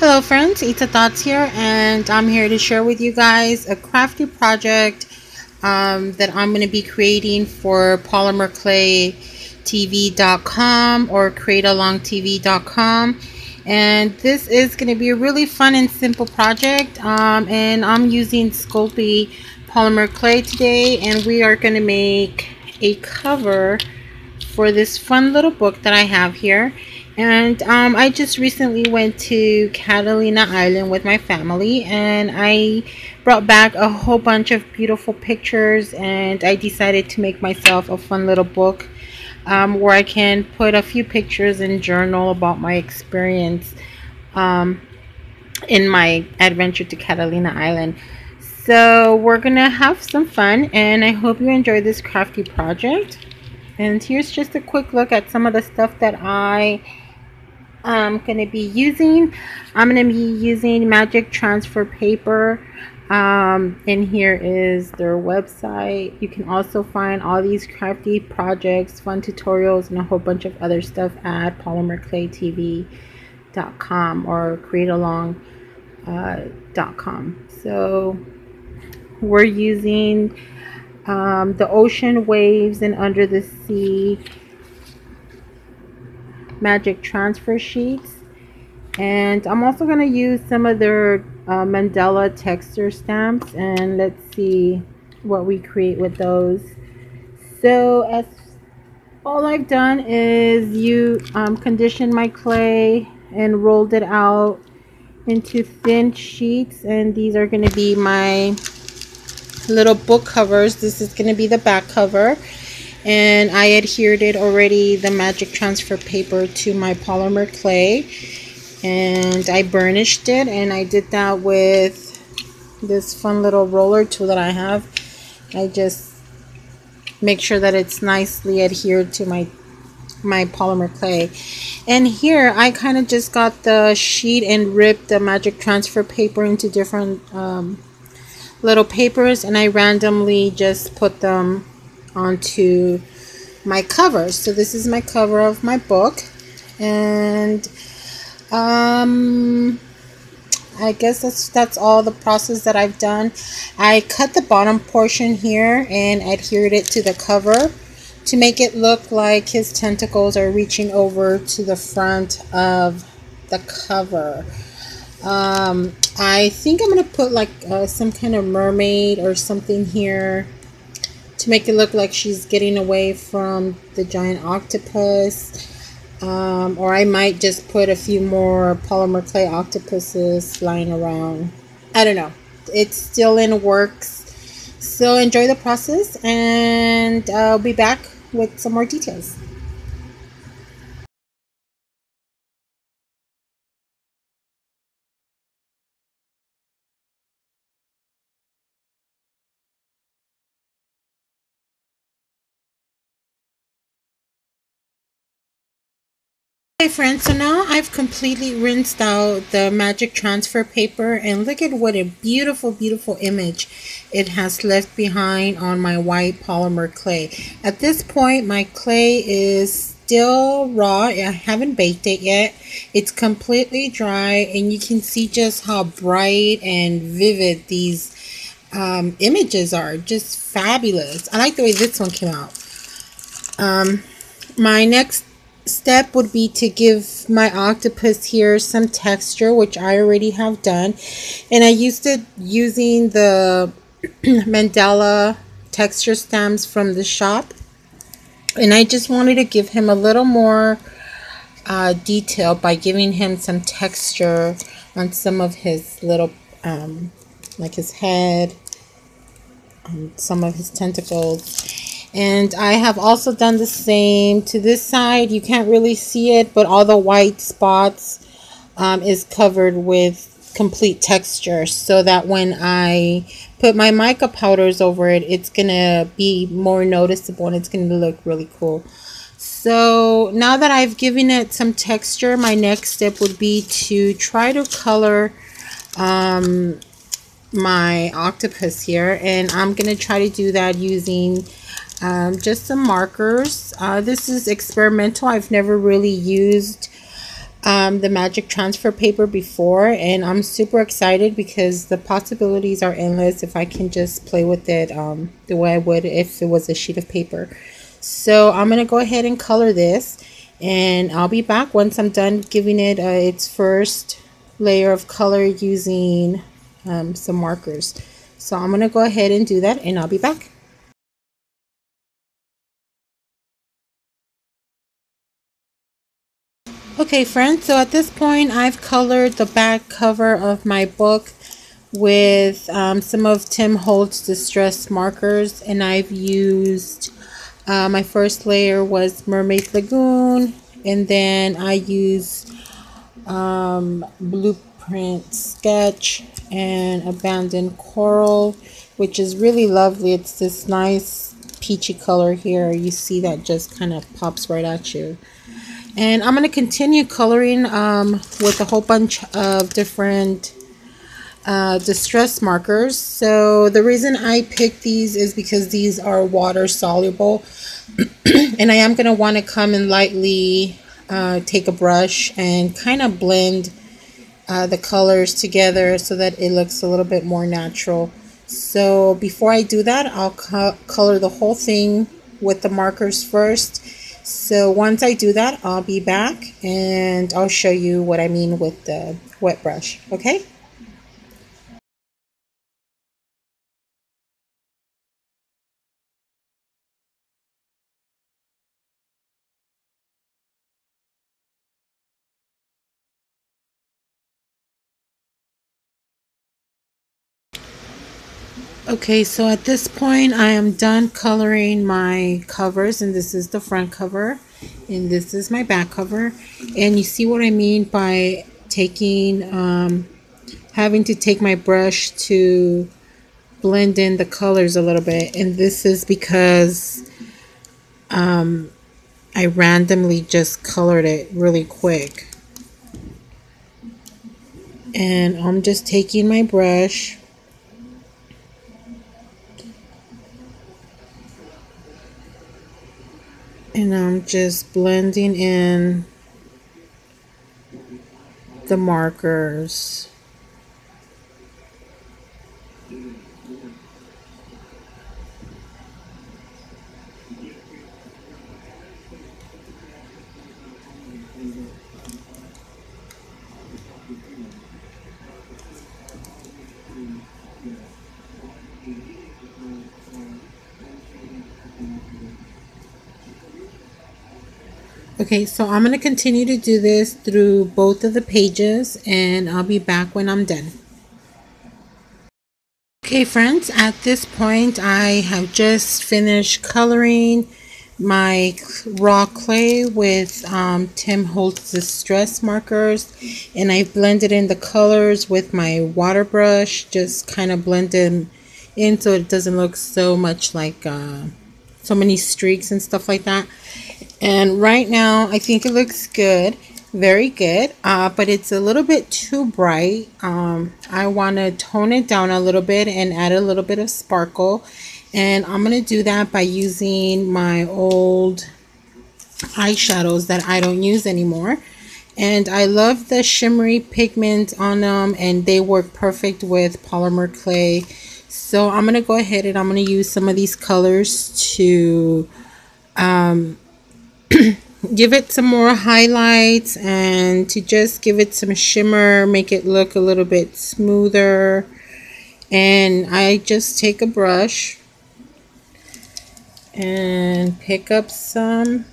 Hello friends, Ita Thoughts here, and I'm here to share with you guys a crafty project that I'm going to be creating for polymerclaytv.com or createalongtv.com. And this is going to be a really fun and simple project, and I'm using Sculpey polymer clay today, and we are going to make a cover for this fun little book that I have here. And I just recently went to Catalina Island with my family, and I brought back a whole bunch of beautiful pictures, and I decided to make myself a fun little book where I can put a few pictures and journal about my experience in my adventure to Catalina Island. So we're gonna have some fun, and I hope you enjoy this crafty project. And here's just a quick look at some of the stuff that I'm going to be using. I'm going to be using Magic Transfer Paper. And here is their website. You can also find all these crafty projects, fun tutorials, and a whole bunch of other stuff at polymerclaytv.com or createalong.com. So we're using the ocean waves and under the sea magic transfer sheets, and I'm also going to use some of their Mandela texture stamps, and let's see what we create with those. So as all I've done is conditioned my clay and rolled it out into thin sheets, and these are going to be my little book covers. This is going to be the back cover, and I adhered it already, the magic transfer paper, to my polymer clay, and I burnished it, and I did that with this fun little roller tool that I have. I just make sure that it's nicely adhered to my polymer clay. And here I kind of just got the sheet and ripped the magic transfer paper into different little papers, and I randomly just put them onto my cover. So this is my cover of my book, and I guess that's all the process that I've done. I cut the bottom portion here and adhered it to the cover to make it look like his tentacles are reaching over to the front of the cover. I think I'm going to put like some kind of mermaid or something here to make it look like she's getting away from the giant octopus. Or I might just put a few more polymer clay octopuses flying around. I don't know. It's still in works. So enjoy the process, and I'll be back with some more details. Hey friends, so now I've completely rinsed out the magic transfer paper, and look at what a beautiful image it has left behind on my white polymer clay. At this point my clay is still raw. I haven't baked it yet. It's completely dry, and you can see just how bright and vivid these images are. Just fabulous. I like the way this one came out. My next step would be to give my octopus here some texture, which I already have done, and I used it using the Mandela texture stamps from the shop, and I just wanted to give him a little more detail by giving him some texture on some of his little like his head, some of his tentacles. And I have also done the same to this side. You can't really see it, but all the white spots is covered with complete texture, so that when I put my mica powders over it, it's gonna be more noticeable and it's gonna look really cool. So now that I've given it some texture, my next step would be to try to color my octopus here, and I'm gonna try to do that using just some markers. This is experimental. I've never really used the magic transfer paper before, and I'm super excited because the possibilities are endless if I can just play with it the way I would if it was a sheet of paper. So I'm going to go ahead and color this, and I'll be back once I'm done giving it its first layer of color using some markers. So I'm going to go ahead and do that, and I'll be back. Okay friends, so at this point I've colored the back cover of my book with some of Tim Holtz distress markers, and I've used my first layer was Mermaid Lagoon, and then I used Blueprint Sketch and Abandoned Coral, which is really lovely. It's this nice peachy color here. You see that just kind of pops right at you. And I'm going to continue coloring with a whole bunch of different distress markers. So the reason I picked these is because these are water soluble. And I am going to want to come and lightly take a brush and kind of blend the colors together so that it looks a little bit more natural. So before I do that, I'll color the whole thing with the markers first. So once I do that, I'll be back and I'll show you what I mean with the wet brush, okay? Okay, so at this point I am done coloring my covers, and this is the front cover and this is my back cover. And you see what I mean by taking having to take my brush to blend in the colors a little bit, and this is because I randomly just colored it really quick. And I'm just taking my brush and I'm just blending in the markers. Okay, so I'm going to continue to do this through both of the pages, and I'll be back when I'm done. Okay friends, at this point I have just finished coloring my raw clay with Tim Holtz Distress markers, and I blended in the colors with my water brush, just kind of blend them in so it doesn't look so much like so many streaks and stuff like that. And right now I think it looks good, very good, but it's a little bit too bright. I want to tone it down a little bit and add a little bit of sparkle, and I'm going to do that by using my old eyeshadows that I don't use anymore. And I love the shimmery pigment on them, and they work perfect with polymer clay. So I'm going to go ahead and I'm going to use some of these colors to give it some more highlights and to just give it some shimmer, make it look a little bit smoother. And I just take a brush and pick up some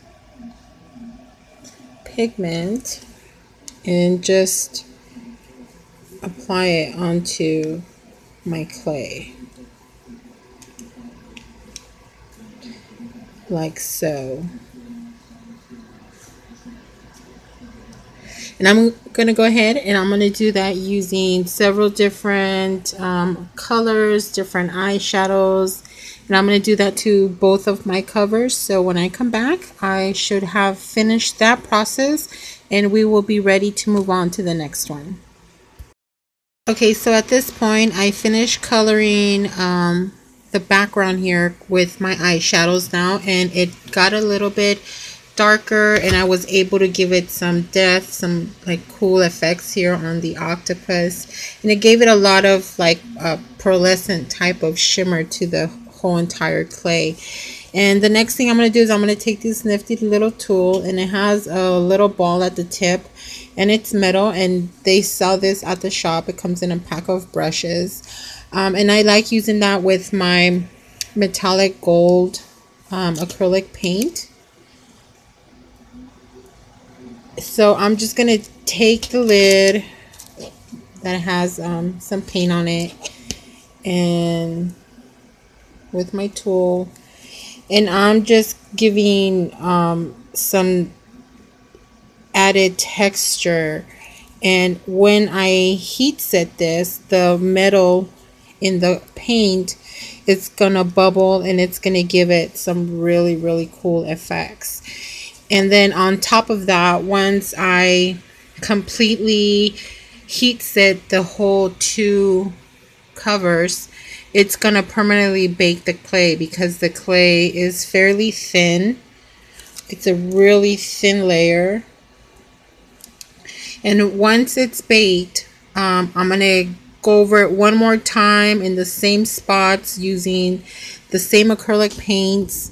pigment and just apply it onto my clay like so. And I'm going to go ahead and I'm going to do that using several different colors, different eyeshadows. And I'm going to do that to both of my covers. So when I come back, I should have finished that process and we will be ready to move on to the next one. Okay, so at this point, I finished coloring the background here with my eyeshadows now, and it got a little bit darker, and I was able to give it some depth, some like cool effects here on the octopus, and it gave it a lot of like a pearlescent type of shimmer to the whole entire clay. And the next thing I'm going to do is I'm going to take this nifty little tool, and it has a little ball at the tip, and it's metal, and they sell this at the shop. It comes in a pack of brushes, and I like using that with my metallic gold acrylic paint. So I'm just going to take the lid that has some paint on it, and with my tool, and I'm just giving some added texture. And when I heat set this, the metal in the paint, it's gonna bubble, and it's gonna give it some really cool effects. And then on top of that, once I completely heat set the whole two covers, it's gonna permanently bake the clay, because the clay is fairly thin. It's a really thin layer. And once it's baked, I'm gonna go over it one more time in the same spots using the same acrylic paints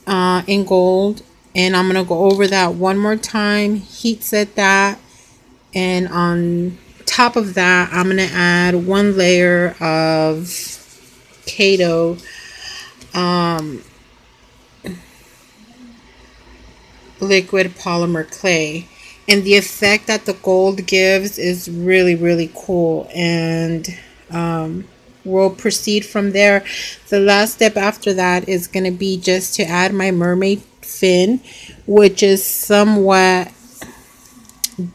in gold, and I'm gonna go over that one more time, heat set that, and on top of that I'm gonna add one layer of Kato liquid polymer clay. And the effect that the gold gives is really cool, and we'll proceed from there. The last step after that is going to be just to add my mermaid fin, which is somewhat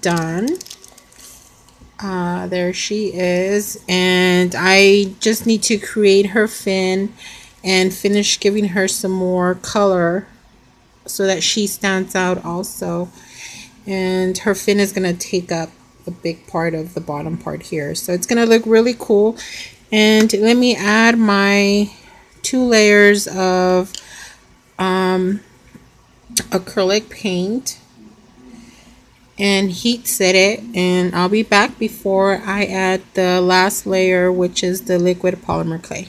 done. There she is, and I just need to create her fin and finish giving her some more color so that she stands out also. And her fin is going to take up a big part of the bottom part here, so it's going to look really cool. And let me add my 2 layers of acrylic paint and heat set it, and I'll be back before I add the last layer, which is the liquid polymer clay.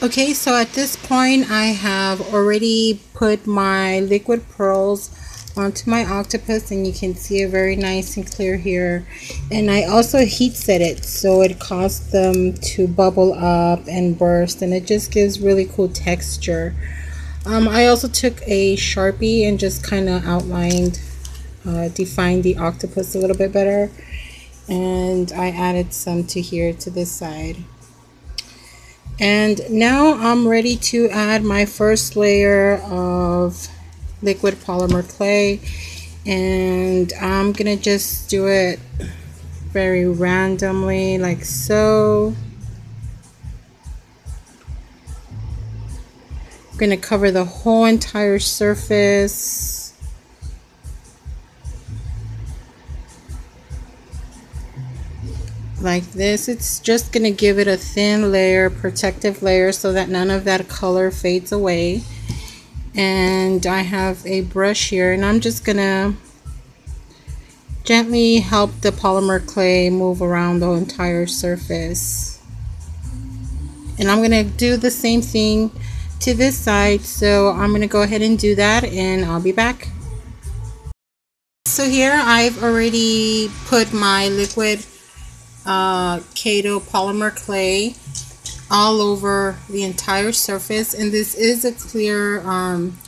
Okay, so at this point I have already put my liquid pearls onto my octopus, and you can see it very nice and clear here. And I also heat set it so it caused them to bubble up and burst, and it just gives really cool texture. I also took a Sharpie and just kind of outlined, defined the octopus a little bit better, and I added some to here to this side. And now I'm ready to add my first layer of liquid polymer clay, and I'm gonna just do it very randomly like so. I'm gonna cover the whole entire surface. Like this. It's just gonna give it a thin layer, protective layer, so that none of that color fades away. And I have a brush here, and I'm just gonna gently help the polymer clay move around the entire surface. And I'm gonna do the same thing to this side, so I'm gonna go ahead and do that, and I'll be back. So here I've already put my liquid Kato polymer clay all over the entire surface, and this is a clear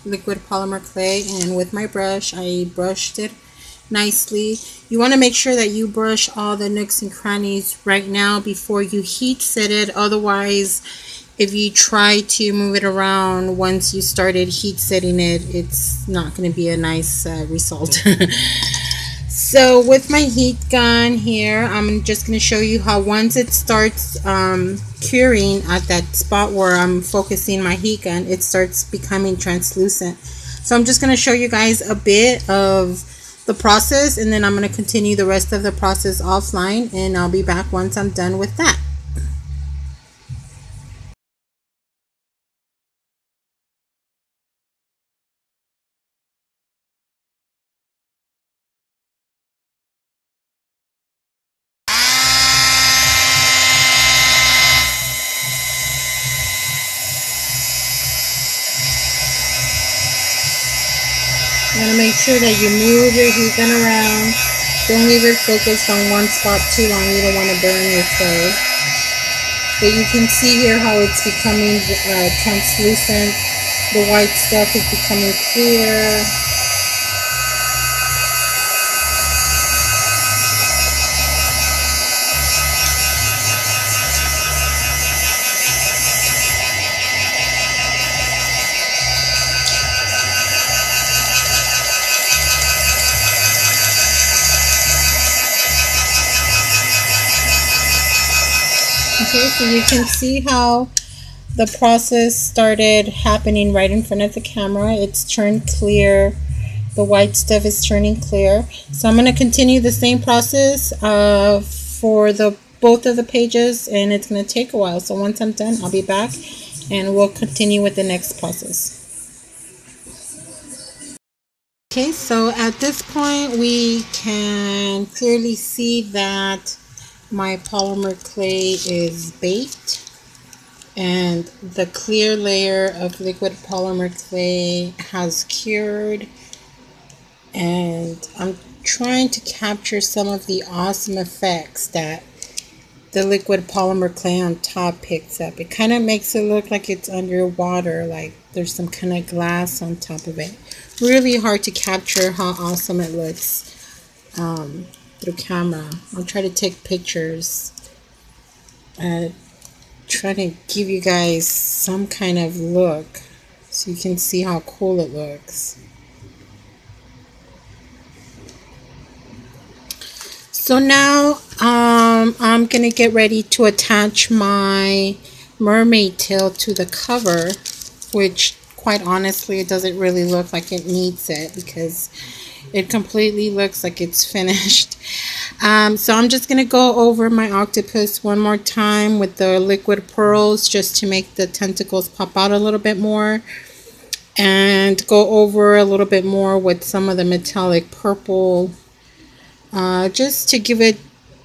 liquid polymer clay, and with my brush I brushed it nicely. You want to make sure that you brush all the nooks and crannies right now before you heat set it, otherwise if you try to move it around once you started heat setting it, it's not going to be a nice result. So with my heat gun here, I'm just going to show you how once it starts curing at that spot where I'm focusing my heat gun, it starts becoming translucent. So I'm just going to show you guys a bit of the process, and then I'm going to continue the rest of the process offline, and I'll be back once I'm done with that. You want to make sure that you move your heat gun around. Don't leave it focused on one spot too long. You don't want to burn your clay. But you can see here how it's becoming translucent. The white stuff is becoming clear. Okay, so you can see how the process started happening right in front of the camera. It's turned clear. The white stuff is turning clear. So I'm going to continue the same process for both of the pages, and it's going to take a while. So once I'm done, I'll be back and we'll continue with the next process. Okay, so at this point we can clearly see that my polymer clay is baked, and the clear layer of liquid polymer clay has cured, and I'm trying to capture some of the awesome effects that the liquid polymer clay on top picks up. It kind of makes it look like it's underwater, like there's some kind of glass on top of it. Really hard to capture how awesome it looks through camera. I'll try to take pictures, try to give you guys some kind of look so you can see how cool it looks. So now I'm gonna get ready to attach my mermaid tail to the cover, which quite honestly it doesn't really look like it needs it because it completely looks like it's finished. So I'm just gonna go over my octopus one more time with the liquid pearls just to make the tentacles pop out a little bit more, and go over a little bit more with some of the metallic purple, just to give it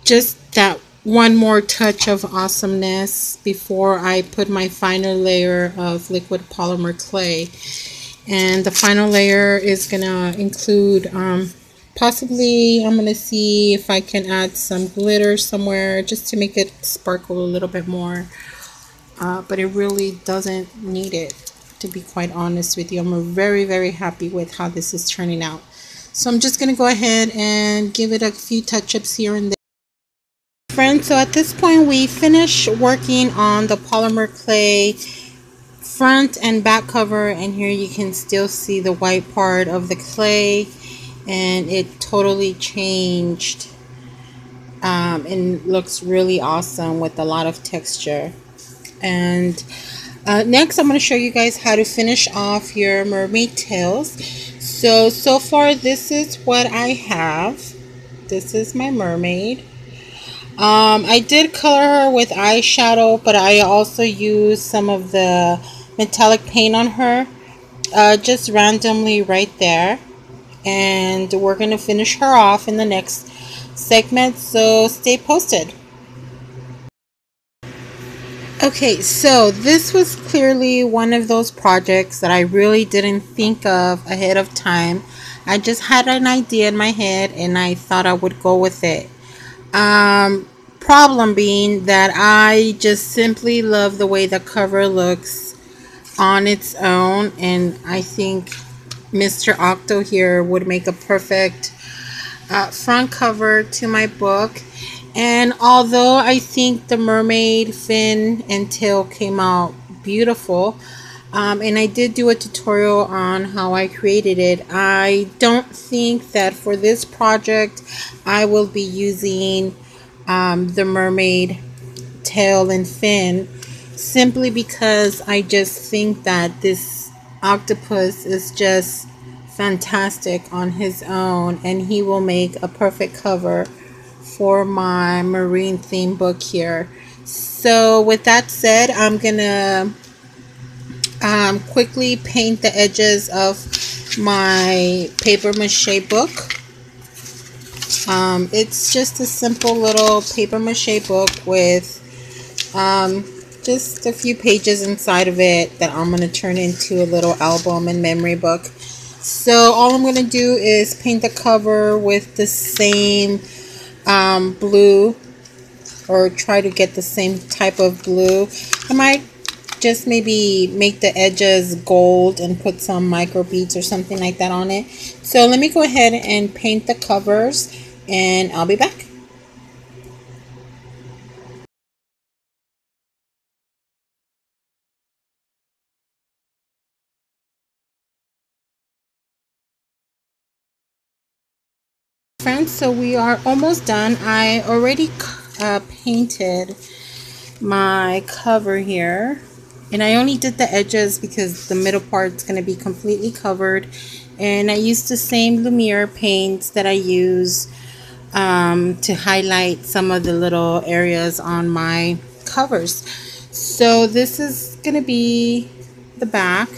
just that one more touch of awesomeness before I put my final layer of liquid polymer clay. And the final layer is gonna include possibly, I'm gonna see if I can add some glitter somewhere just to make it sparkle a little bit more, but it really doesn't need it, to be quite honest with you. I'm very happy with how this is turning out. So I'm just gonna go ahead and give it a few touch-ups here and there. Friends, so at this point we finished working on the polymer clay front and back cover, and here you can still see the white part of the clay, and it totally changed and looks really awesome with a lot of texture. And next I'm going to show you guys how to finish off your mermaid tails. So far this is what I have. This is my mermaid. I did color her with eyeshadow, but I also used some of the metallic paint on her, just randomly right there. And we're going to finish her off in the next segment, so stay posted. Okay, so this was clearly one of those projects that I really didn't think of ahead of time. I just had an idea in my head and I thought I would go with it. Problem being that I just simply love the way the cover looks on its own, and I think Mr. Octo here would make a perfect front cover to my book. And although I think the mermaid fin and tail came out beautiful, And I did do a tutorial on how I created it. I don't think that for this project I will be using the mermaid tail and fin, simply because I just think that this octopus is just fantastic on his own, and he will make a perfect cover for my marine theme book here. So with that said, I'm gonna quickly paint the edges of my paper mache book. It's just a simple little paper mache book with just a few pages inside of it that I'm going to turn into a little album and memory book. So all I'm going to do is paint the cover with the same blue, or try to get the same type of blue. I might just maybe make the edges gold and put some micro beads or something like that on it. So let me go ahead and paint the covers, and I'll be back. Friends, so we are almost done. I already painted my cover here, and I only did the edges because the middle part is going to be completely covered, and I used the same Lumiere paints that I use to highlight some of the little areas on my covers. So this is going to be the back,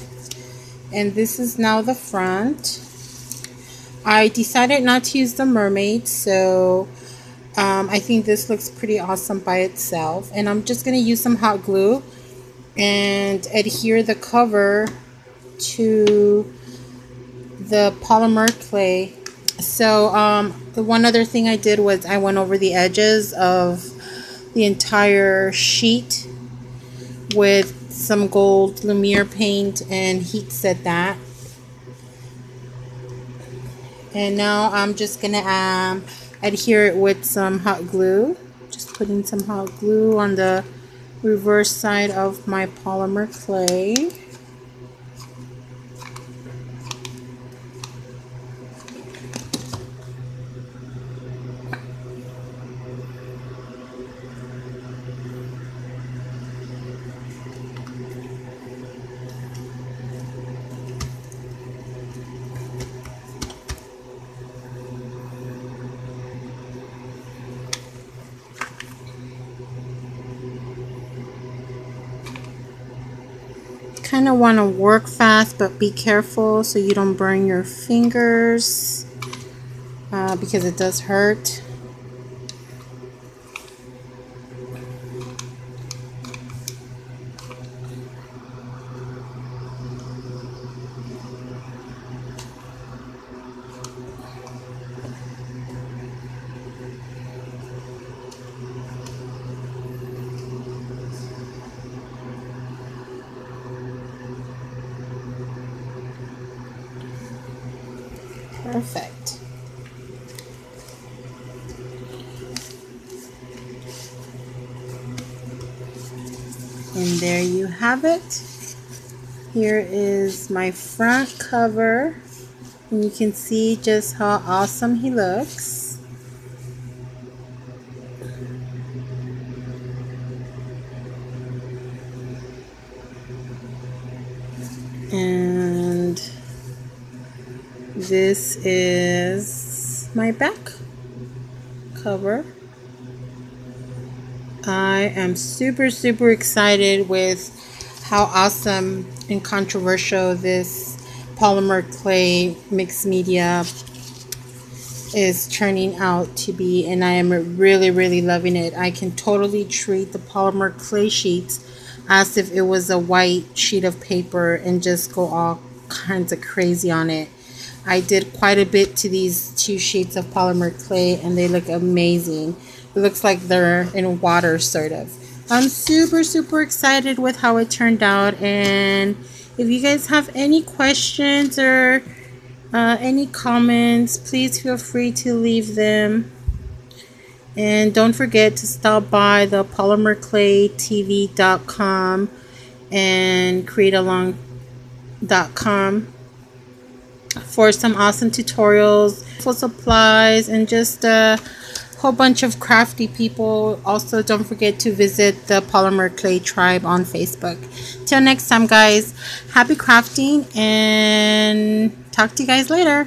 and this is now the front. I decided not to use the mermaid, so I think this looks pretty awesome by itself. And I'm just going to use some hot glue and adhere the cover to the polymer clay. So the one other thing I did was I went over the edges of the entire sheet with some gold Lumiere paint and heat set that. And now I'm just going to adhere it with some hot glue. Just putting some hot glue on the reverse side of my polymer clay. Kind of want to work fast, but be careful so you don't burn your fingers because it does hurt. Perfect. And there you have it. Here is my front cover, and you can see just how awesome he looks. And this is my back cover. I am super excited with how awesome and controversial this polymer clay mixed media is turning out to be, and I am really loving it. I can totally treat the polymer clay sheets as if it was a white sheet of paper and just go all kinds of crazy on it. I did quite a bit to these two sheets of polymer clay, and they look amazing. It looks like they're in water, sort of. I'm super excited with how it turned out, and if you guys have any questions or any comments, please feel free to leave them. And don't forget to stop by the polymerclaytv.com and createalong.com for some awesome tutorials, full supplies, and just a whole bunch of crafty people. Also, don't forget to visit the Polymer Clay Tribe on Facebook. Till next time, guys, happy crafting, and talk to you guys later.